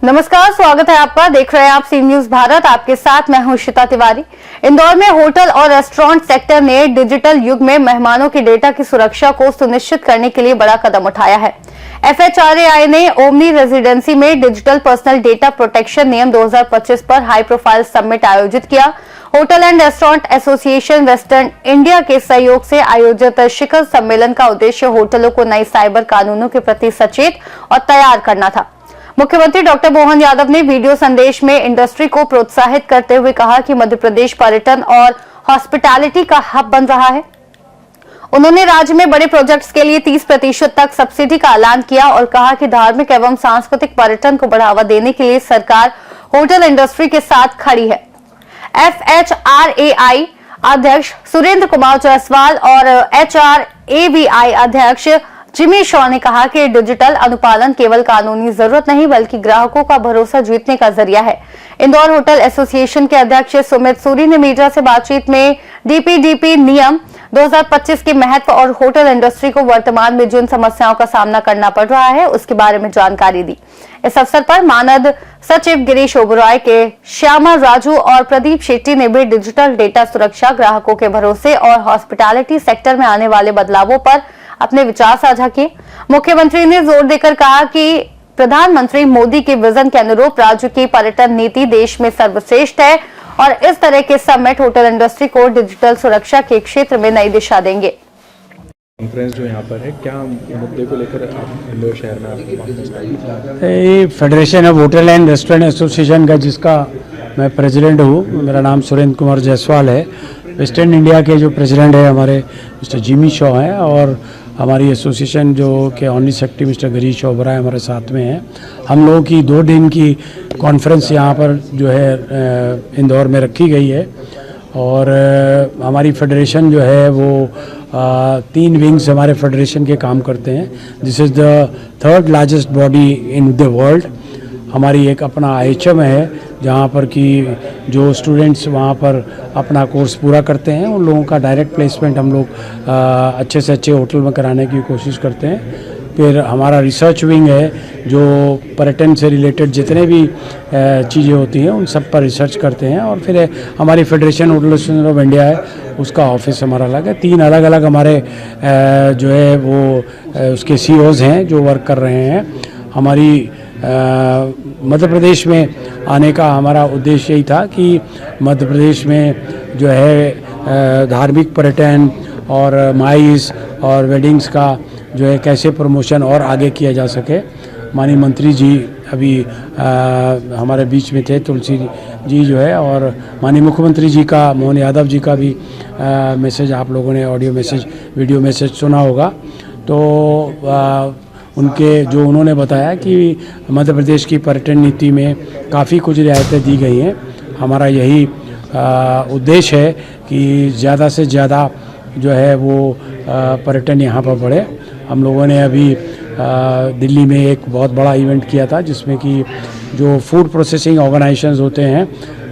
नमस्कार, स्वागत है आपका। देख रहे हैं आप सी न्यूज भारत। आपके साथ मैं हूं श्वेता तिवारी। इंदौर में होटल और रेस्टोरेंट सेक्टर ने डिजिटल युग में मेहमानों की डेटा की सुरक्षा को सुनिश्चित करने के लिए बड़ा कदम उठाया है। FHRAI ने ओमनी रेजिडेंसी में डिजिटल पर्सनल डेटा प्रोटेक्शन नियम 2025 पर हाई प्रोफाइल समिट आयोजित किया। Hotel and restaurant association western India के सहयोग से आयोजित शिखर सम्मेलन का उद्देश्य होटलों को नए साइबर कानूनों के प्रति सचेत और तैयार करना था। मुख्यमंत्री डॉक्टर मोहन यादव ने वीडियो संदेश में इंडस्ट्री को प्रोत्साहित करते हुए कहा कि मध्य प्रदेश पर्यटन और हॉस्पिटैलिटी का हब बन रहा है। उन्होंने राज्य में बड़े प्रोजेक्ट्स के लिए 30% तक सब्सिडी का ऐलान किया और कहा कि धार्मिक एवं सांस्कृतिक पर्यटन को बढ़ावा देने के लिए सरकार होटल इंडस्ट्री के साथ खड़ी है। FHRAI अध्यक्ष सुरेंद्र कुमार जायसवाल और HRAVI अध्यक्ष जिमी शॉ ने कहा कि डिजिटल अनुपालन केवल कानूनी जरूरत नहीं बल्कि ग्राहकों का भरोसा जीतने का जरिया है। इंदौर होटल एसोसिएशन के अध्यक्ष सुमित सूरी ने मीडिया से बातचीत में DPDP नियम 2025 के महत्व और होटल इंडस्ट्री को वर्तमान में जिन समस्याओं का सामना करना पड़ रहा है उसके बारे में जानकारी दी। इस अवसर पर मानद सचिव गिरीश ओबरॉय के श्यामा राजू और प्रदीप शेट्टी ने भी डिजिटल डेटा सुरक्षा, ग्राहकों के भरोसे और हॉस्पिटैलिटी सेक्टर में आने वाले बदलावों पर अपने विचार साझा किए। मुख्यमंत्री ने जोर देकर कहा कि प्रधानमंत्री मोदी के विजन के अनुरूप राज्य की पर्यटन नीति देश में सर्वश्रेष्ठ है और इस तरह के समिट होटल इंडस्ट्री को डिजिटल सुरक्षा के क्षेत्र में नई दिशा देंगे। कॉन्फ्रेंस जो यहाँ पर है, क्या मुद्दे को लेकर इंदौर शहर में ये federation of hotel and restaurant association का, जिसका मैं प्रेसिडेंट हूँ, मेरा नाम सुरेंद्र कुमार जायसवाल है। वेस्टर्न इंडिया के जो प्रेसिडेंट है हमारे मिस्टर जिमी शॉ हैं और हमारी एसोसिएशन जो के honorary secretary mister Girish Oberoi हमारे साथ में हैं। हम लोगों की 2 दिन की कॉन्फ्रेंस यहाँ पर जो है इंदौर में रखी गई है और हमारी फेडरेशन जो है वो 3 विंग्स हमारे फेडरेशन के काम करते हैं। This is the 3rd largest body in the world. हमारी एक अपना IHM है जहाँ पर कि जो स्टूडेंट्स वहाँ पर अपना कोर्स पूरा करते हैं उन लोगों का डायरेक्ट प्लेसमेंट हम लोग अच्छे से अच्छे होटल में कराने की कोशिश करते हैं। फिर हमारा रिसर्च विंग है जो पर्यटन से रिलेटेड जितने भी चीज़ें होती हैं उन सब पर रिसर्च करते हैं। और फिर हमारी federation hotel association of India है, उसका ऑफिस हमारा अलग है। 3 अलग अलग हमारे जो है वो उसके CEOs हैं जो वर्क कर रहे हैं। हमारी मध्य प्रदेश में आने का हमारा उद्देश्य यही था कि मध्य प्रदेश में जो है धार्मिक पर्यटन और माइस और वेडिंग्स का जो है कैसे प्रमोशन और आगे किया जा सके। माननीय मंत्री जी अभी हमारे बीच में थे, तुलसी जी जो है, और माननीय मुख्यमंत्री जी का, मोहन यादव जी का भी मैसेज आप लोगों ने ऑडियो मैसेज, वीडियो मैसेज सुना होगा। तो उनके जो उन्होंने बताया कि मध्य प्रदेश की पर्यटन नीति में काफ़ी कुछ रियायतें दी गई हैं। हमारा यही उद्देश्य है कि ज़्यादा से ज़्यादा जो है वो पर्यटन यहाँ पर बढ़े। हम लोगों ने अभी दिल्ली में एक बहुत बड़ा इवेंट किया था जिसमें कि जो फूड प्रोसेसिंग ऑर्गेनाइजेशंस होते हैं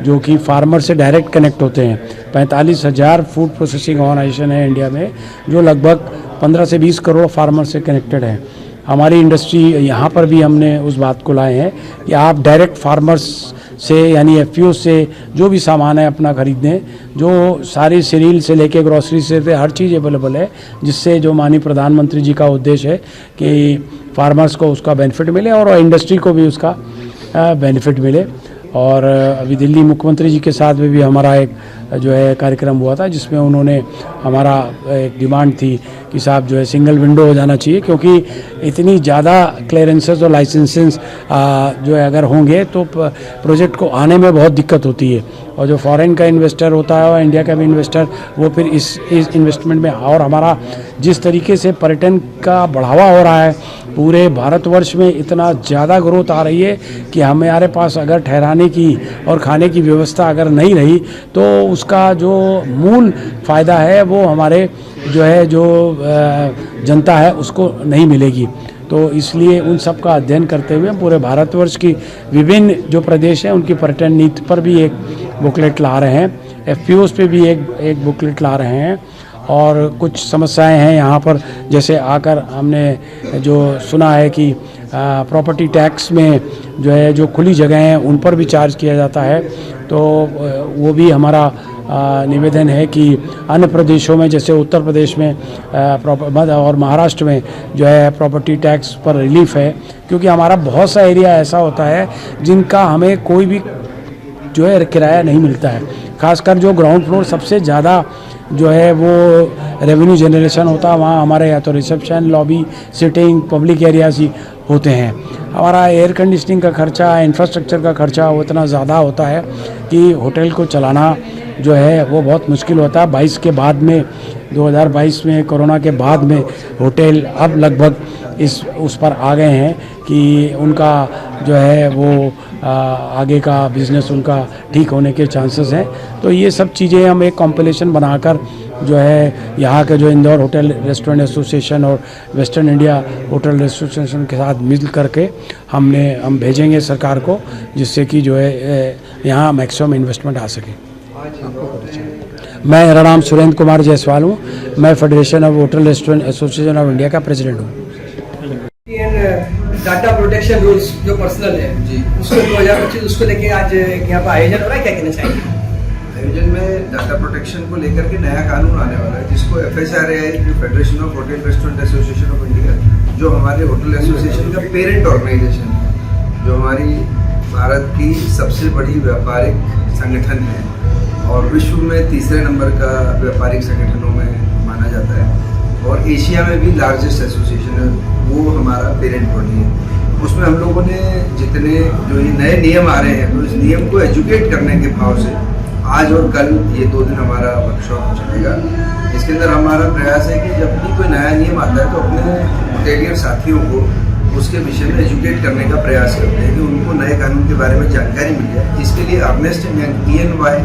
जो कि फार्मर से डायरेक्ट कनेक्ट होते हैं, 45,000 फूड प्रोसेसिंग ऑर्गेनाइजेशन है इंडिया में जो लगभग 15 से 20 करोड़ फार्मर से कनेक्टेड हैं। हमारी इंडस्ट्री यहाँ पर भी हमने उस बात को लाए हैं कि आप डायरेक्ट फार्मर्स से यानी FPO से जो भी सामान है अपना खरीदें, जो सारी सीरियल से लेके ग्रॉसरी से हर चीज़ अवेलेबल है, जिससे जो माननीय प्रधानमंत्री जी का उद्देश्य है कि फार्मर्स को उसका बेनिफिट मिले और इंडस्ट्री को भी उसका बेनिफिट मिले। और अभी दिल्ली मुख्यमंत्री जी के साथ में भी हमारा एक जो है कार्यक्रम हुआ था जिसमें उन्होंने हमारा एक डिमांड थी कि साहब जो है सिंगल विंडो हो जाना चाहिए, क्योंकि इतनी ज़्यादा क्लियरेंसेस और लाइसेंसेस जो है अगर होंगे तो प्रोजेक्ट को आने में बहुत दिक्कत होती है। और जो फॉरेन का इन्वेस्टर होता है और इंडिया का भी इन्वेस्टर वो फिर इस इन्वेस्टमेंट में, और हमारा जिस तरीके से पर्यटन का बढ़ावा हो रहा है पूरे भारतवर्ष में, इतना ज़्यादा ग्रोथ आ रही है कि हमारे पास अगर ठहराने की और खाने की व्यवस्था अगर नहीं रही तो उसका जो मूल फ़ायदा है वो हमारे जो है जो जनता है उसको नहीं मिलेगी। तो इसलिए उन सब का अध्ययन करते हुए पूरे भारतवर्ष की विभिन्न जो प्रदेश हैं उनकी पर्यटन नीति पर भी एक बुकलेट ला रहे हैं, FPOs पे भी एक बुकलेट ला रहे हैं। और कुछ समस्याएं हैं यहाँ पर, जैसे आकर हमने जो सुना है कि प्रॉपर्टी टैक्स में जो है जो खुली जगह हैं उन पर भी चार्ज किया जाता है। तो वो भी हमारा निवेदन है कि अन्य प्रदेशों में जैसे उत्तर प्रदेश में और महाराष्ट्र में जो है प्रॉपर्टी टैक्स पर रिलीफ है, क्योंकि हमारा बहुत सा एरिया ऐसा होता है जिनका हमें कोई भी जो है किराया नहीं मिलता है। खासकर जो ग्राउंड फ्लोर सबसे ज़्यादा जो है वो रेवेन्यू जनरेशन होता है, वहाँ हमारे या तो reception, lobby, sitting, public areas ही होते हैं। हमारा एयर कंडीशनिंग का खर्चा, इंफ्रास्ट्रक्चर का खर्चा वो इतना ज़्यादा होता है कि होटल को चलाना जो है वो बहुत मुश्किल होता है। 22 के बाद में 2022 में कोरोना के बाद में होटल अब लगभग उस पर आ गए हैं कि उनका जो है वो आगे का बिज़नेस उनका ठीक होने के चांसेस हैं। तो ये सब चीज़ें हम एक कॉम्पिलेशन बनाकर जो है यहाँ के जो इंदौर होटल रेस्टोरेंट एसोसिएशन और वेस्टर्न इंडिया होटल एसोसिएशन के साथ मिल करके हम भेजेंगे सरकार को, जिससे कि जो है यहाँ मैक्सिमम इन्वेस्टमेंट आ सके। मेरा नाम सुरेंद्र कुमार जायसवाल हूँ, मैं federation of hotel restaurant association of India का प्रेसिडेंट हूँ। डाटा प्रोटेक्शन रूल्स जो पर्सनल है जी, उसको 2025 उसको लेके आज यहाँ पर आयोजन हो रहा है, क्या कहना चाहिए? आयोजन में डाटा प्रोटेक्शन को लेकर के नया कानून आने वाला है, जिसको FHRAI जो federation of hotel restaurant association of India, जो हमारे होटल एसोसिएशन का पेरेंट ऑर्गेनाइजेशन है, जो हमारी भारत की सबसे बड़ी व्यापारिक संगठन है और विश्व में तीसरे नंबर का व्यापारिक संगठनों में माना जाता है और एशिया में भी लार्जेस्ट एसोसिएशन है, वो हमारा पेरेंट बॉडी है। उसमें हम लोगों ने जितने जो ये नए नियम आ रहे हैं, तो इस नियम को एजुकेट करने के भाव से आज और कल ये 2 दिन हमारा वर्कशॉप चलेगा। इसके अंदर हमारा प्रयास है कि जब भी कोई नया नियम आता है तो अपने होटेलियर साथियों को उसके विषय में एजुकेट करने का प्रयास करते हैं कि उनको नए कानून के बारे में जानकारी मिल जाए। इसके लिए अर्नेस्ट एंड EY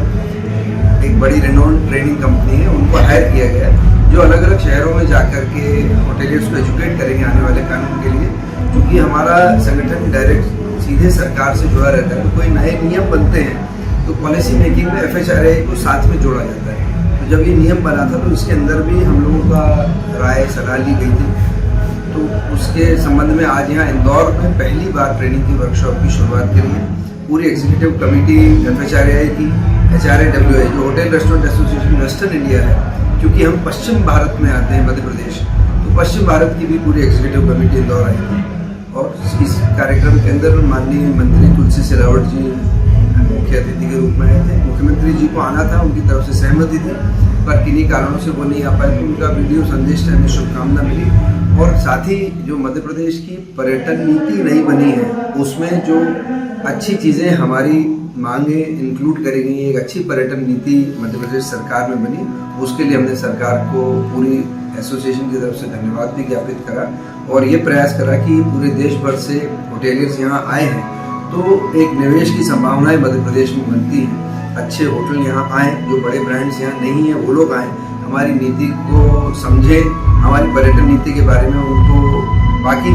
एक बड़ी रेनोन्ड ट्रेनिंग कंपनी है, उनको हायर किया गया है, जो अलग अलग शहरों में जाकर के होटेलियर्स को एजुकेट करेंगे आने वाले कानून के लिए। क्योंकि हमारा संगठन डायरेक्ट सीधे सरकार से जुड़ा रहता है, तो कोई नए नियम बनते हैं तो पॉलिसी मेकिंग में FHRAI को साथ में जोड़ा जाता है। तो जब ये नियम बना था तो इसके अंदर भी हम लोगों का राय सलाह ली गई थी, तो उसके संबंध में आज यहाँ इंदौर में पहली बार ट्रेनिंग की वर्कशॉप की शुरुआत करी है। पूरी एग्जीक्यूटिव कमेटी FHRAI की, HRAWA जो hotel restaurant association western India है, क्योंकि हम पश्चिम भारत में आते हैं मध्य प्रदेश, तो पश्चिम भारत की भी पूरी एग्जीक्यूटिव कमेटी इंदौर आई थी और इस कार्यक्रम के अंदर माननीय मंत्री तुलसी सिलावट जी मुख्य अतिथि के रूप में आए थे। मुख्यमंत्री जी को आना था, उनकी तरफ से सहमति थी, पर किन्हीं कारणों से वो नहीं आ पाए, तो उनका वीडियो संदेश में शुभकामना मिली। और साथ ही जो मध्य प्रदेश की पर्यटन नीति नहीं बनी है, उसमें जो अच्छी चीज़ें हमारी मांगे इंक्लूड करी गई, एक अच्छी पर्यटन नीति मध्य प्रदेश सरकार में बनी, उसके लिए हमने सरकार को पूरी एसोसिएशन की तरफ से धन्यवाद भी ज्ञापित करा और ये प्रयास करा कि पूरे देश भर से होटेलियर्स यहाँ आए हैं तो एक निवेश की संभावनाएं मध्य प्रदेश में बनती हैं। अच्छे होटल यहाँ आएँ, जो बड़े ब्रांड्स यहाँ नहीं हैं वो लोग आएँ, हमारी नीति को समझें, हमारी पर्यटन नीति के बारे में उनको बाकी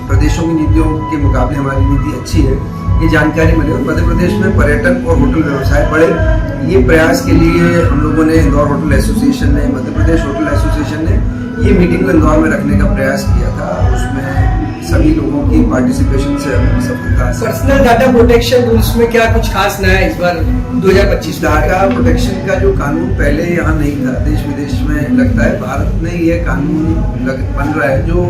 प्रदेशों की नीतियों के मुकाबले हमारी नीति अच्छी है, ये जानकारी मिले और मध्य प्रदेश में पर्यटन और होटल व्यवसाय बढ़े। ये प्रयास के लिए हम लोगों ने इंदौर होटल एसोसिएशन ने, मध्य प्रदेश होटल एसोसिएशन ने ये मीटिंग को इंदौर में रखने का प्रयास किया था। उसमें सभी लोगों की पार्टिसिपेशन से हमें सफलता। पर्सनल डाटा प्रोटेक्शन रूल्स में क्या कुछ खास नया इस बार 2025? डाटा प्रोटेक्शन का जो कानून पहले यहाँ नहीं था, देश विदेश में लगता है भारत में ये कानून बन रहा है, जो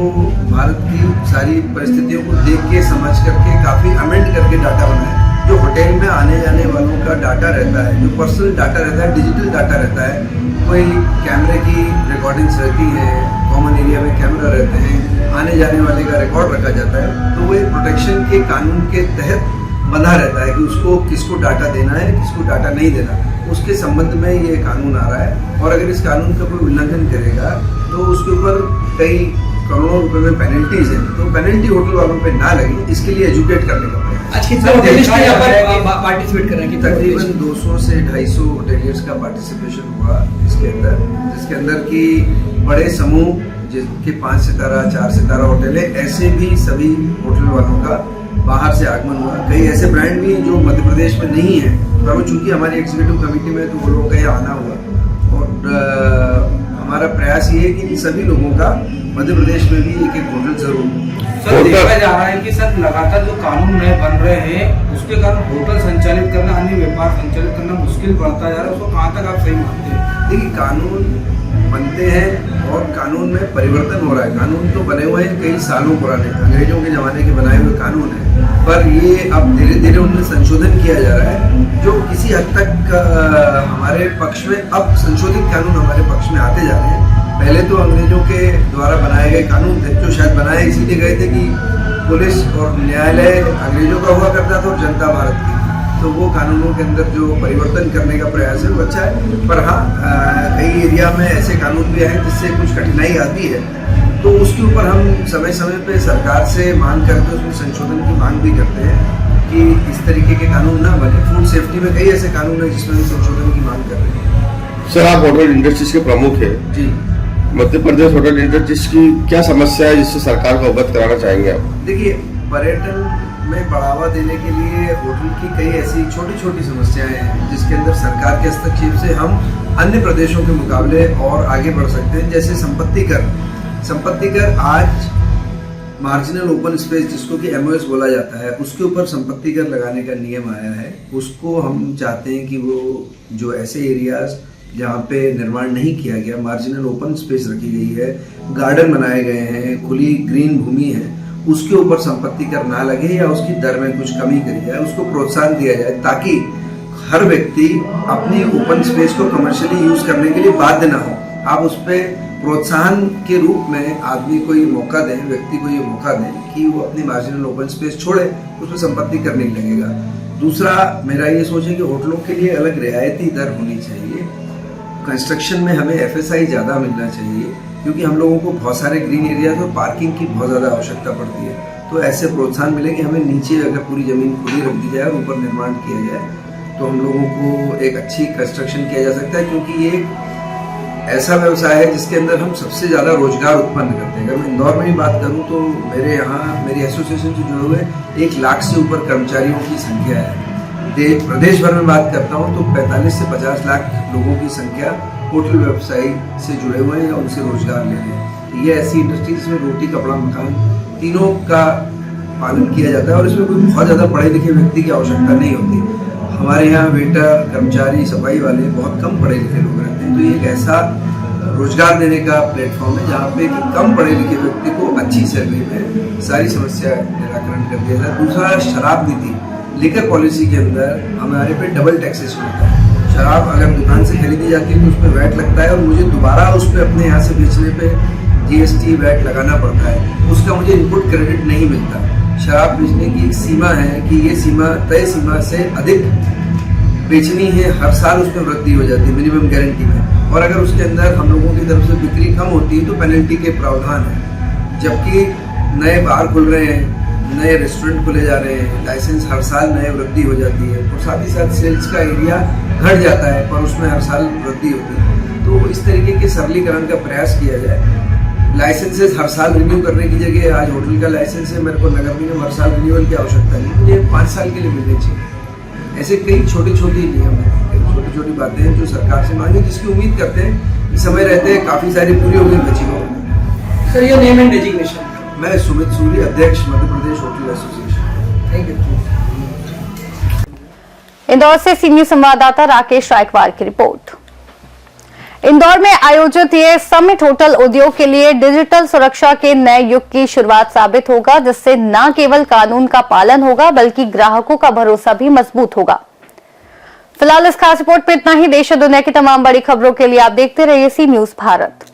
भारत की सारी परिस्थितियों को देख के समझ करके काफ़ी अमेंड करके डाटा बना है। जो होटल में आने जाने वालों का डाटा रहता है, जो पर्सनल डाटा रहता है, डिजिटल डाटा रहता है, कोई कैमरे की रिकॉर्डिंग्स रहती है, कॉमन एरिया में कैमरा रहते हैं, आने जाने वाले का रिकॉर्ड रखा जाता है, तो वो एक प्रोटेक्शन के कानून के तहत बंधा रहता है कि उसको किसको डाटा देना है, किसको डाटा नहीं देना। उसके संबंध में ये कानून आ रहा है और अगर इस कानून का कोई उल्लंघन करेगा तो उसके ऊपर कई करोड़ों रुपए में पेनल्टीज है, तो पेनल्टी होटल वालों पे ना लगे, इसके लिए एजुकेट करने का प्रयास। आज कितने होटलिस्ट यहाँ पर पार्टिसिपेट कर रहे हैं? तकरीबन 200 से 250 होटेलियर्स का पार्टिसिपेशन हुआ इसके अंदर, जिसके अंदर की बड़े समूह जिनके 5 सितारा 4 सितारा होटल है, ऐसे भी सभी होटल वालों का बाहर से आगमन हुआ। कई ऐसे ब्रांड भी जो मध्य प्रदेश में नहीं है, पर वो चूंकि हमारी एग्जीक्यूटिव कमेटी में तो वो लोगों का यहाँ आना हुआ और हमारा प्रयास ये है कि इन सभी लोगों का मध्य प्रदेश में भी एक एक होटल जरूर हो। सर देखा जा रहा है कि सर लगातार जो कानून नए बन रहे हैं उसके कारण होटल संचालित करना, अन्य व्यापार संचालित करना मुश्किल बढ़ता जा रहा है, उसको कहाँ तक आप सही मानते हैं? देखिए, कानून बनते हैं और कानून में परिवर्तन हो रहा है। कानून तो बने हुए हैं कई सालों पुराने, अंग्रेजों के ज़माने के बनाए हुए कानून हैं, पर ये अब धीरे धीरे उनमें संशोधन किया जा रहा है जो किसी हद तक हमारे पक्ष में, अब संशोधित कानून हमारे पक्ष में आते जा रहे हैं। पहले तो अंग्रेजों के द्वारा बनाए गए कानून थे जो शायद बनाए इसीलिए गए थे कि पुलिस और न्यायालय अंग्रेजों का हुआ करता था और जनता भारत की, तो वो कानूनों के अंदर जो परिवर्तन करने का प्रयास है वो अच्छा है। पर हाँ, कई एरिया में ऐसे कानून भी हैं जिससे कुछ कठिनाई आती है, तो उसके ऊपर हम समय समय पे सरकार से मांग करके उसमें संशोधन की मांग भी करते हैं कि इस तरीके के कानून ना बने। फूड सेफ्टी में कई ऐसे कानून हैं जिसमें हम संशोधन की मांग कर रहे हैं। सर, आप होटल इंडस्ट्रीज के प्रमुख हैं जी, मध्य प्रदेश होटल इंडस्ट्रीज की क्या समस्या है जिससे सरकार को अवगत कराना चाहेंगे आप? देखिए, पर्यटन में बढ़ावा देने के लिए होटल की कई ऐसी छोटी छोटी समस्याएं हैं जिसके अंदर सरकार के हस्तक्षेप से हम अन्य प्रदेशों के मुकाबले और आगे बढ़ सकते हैं। जैसे संपत्ति कर आज मार्जिनल ओपन स्पेस, जिसको कि एमओएस बोला जाता है, उसके ऊपर संपत्ति कर लगाने का नियम आया है। उसको हम चाहते हैं कि वो जो ऐसे एरियाज जहाँ पे निर्माण नहीं किया गया, मार्जिनल ओपन स्पेस रखी गई है, गार्डन बनाए गए हैं, खुली ग्रीन भूमि है, उसके ऊपर संपत्ति कर ना लगे या उसकी दर में कुछ कमी करी जाए, उसको प्रोत्साहन दिया जाए ताकि हर व्यक्ति अपनी ओपन स्पेस को कमर्शियली यूज करने के लिए बाध्य ना हो। आप उस पर प्रोत्साहन के रूप में आदमी को ये मौका दें, व्यक्ति को ये मौका दें कि वो अपनी मार्जिनल ओपन स्पेस छोड़े, उसमें संपत्ति कर नहीं लगेगा। दूसरा, मेरा ये सोच है कि होटलों के लिए अलग रियायती दर होनी चाहिए। कंस्ट्रक्शन में हमें एफएसआई ज़्यादा मिलना चाहिए क्योंकि हम लोगों को बहुत सारे ग्रीन एरियाज और पार्किंग की बहुत ज़्यादा आवश्यकता पड़ती है, तो ऐसे प्रोत्साहन मिले कि हमें नीचे अगर पूरी ज़मीन खुली रख दी जाए और ऊपर निर्माण किया जाए तो हम लोगों को एक अच्छी कंस्ट्रक्शन किया जा सकता है, क्योंकि ये एक ऐसा व्यवसाय है जिसके अंदर हम सबसे ज़्यादा रोजगार उत्पन्न करते हैं। अगर मैं इंदौर में ही बात करूँ तो मेरे यहाँ मेरी एसोसिएशन से जुड़े हुए 1 लाख से ऊपर कर्मचारियों की संख्या है। प्रदेश भर में बात करता हूँ तो 45 से 50 लाख लोगों की संख्या होटल व्यवसाय से जुड़े हुए हैं या उनसे रोजगार ले रहे हैं। ये ऐसी इंडस्ट्री जिसमें रोटी, कपड़ा, मकान तीनों का पालन किया जाता है और इसमें कोई बहुत ज़्यादा पढ़े लिखे व्यक्ति की आवश्यकता नहीं होती। हमारे यहाँ वेटर, कर्मचारी, सफाई वाले बहुत कम पढ़े लिखे लोग रहते हैं, तो ये एक ऐसा रोजगार देने का प्लेटफॉर्म है जहाँ पे कम पढ़े लिखे व्यक्ति को अच्छी सैलरी में सारी समस्या निराकरण कर दिया जाए। दूसरा, शराब नीति, लिकर पॉलिसी के अंदर हमारे पे डबल टैक्सेशन होता है। शराब अगर दुकान से खरीदी जाती है तो उस पर वैट लगता है और मुझे दोबारा उस पर अपने यहाँ से बेचने पे जीएसटी वैट लगाना पड़ता है, उसका मुझे इनपुट क्रेडिट नहीं मिलता। शराब बेचने की एक सीमा है कि ये सीमा तय सीमा से अधिक बेचनी है, हर साल उसमें वृद्धि हो जाती है मिनिमम गारंटी में, और अगर उसके अंदर हम लोगों की तरफ से बिक्री कम होती है तो पेनल्टी के प्रावधान है। जबकि नए बार खुल रहे हैं, नए रेस्टोरेंट खुले जा रहे हैं, लाइसेंस हर साल नए वृद्धि हो जाती है और साथ ही साथ सेल्स का एरिया घट जाता है पर उसमें हर साल वृद्धि होती है। तो इस तरीके के सरलीकरण का प्रयास किया जाए। लाइसेंसेस हर साल रिन्यू करने की जगह आज होटल का लाइसेंस है, मेरे को नगर निगम हर साल रिन्यूअल की आवश्यकता नहीं, मुझे 5 साल के लिए मिलने चाहिए। ऐसे कई छोटे छोटे नियम हैं, कई छोटी छोटी बातें हैं जो सरकार से मांगे, जिसकी उम्मीद करते हैं कि समय रहते काफ़ी सारी पूरी होगी, बची होगी। सर, ये नेम एंड डेजिग्नेशन? मैं सुमित सूरी, अध्यक्ष Madhya Pradesh hotel association. Thank you. Indore से सी न्यूज संवाददाता राकेश रायकवार की रिपोर्ट। इंदौर में आयोजित ये समिट होटल उद्योग के लिए डिजिटल सुरक्षा के नए युग की शुरुआत साबित होगा, जिससे न केवल कानून का पालन होगा बल्कि ग्राहकों का भरोसा भी मजबूत होगा। फिलहाल इस खास रिपोर्ट में इतना ही। देश और दुनिया की तमाम बड़ी खबरों के लिए आप देखते रहिए सी न्यूज भारत।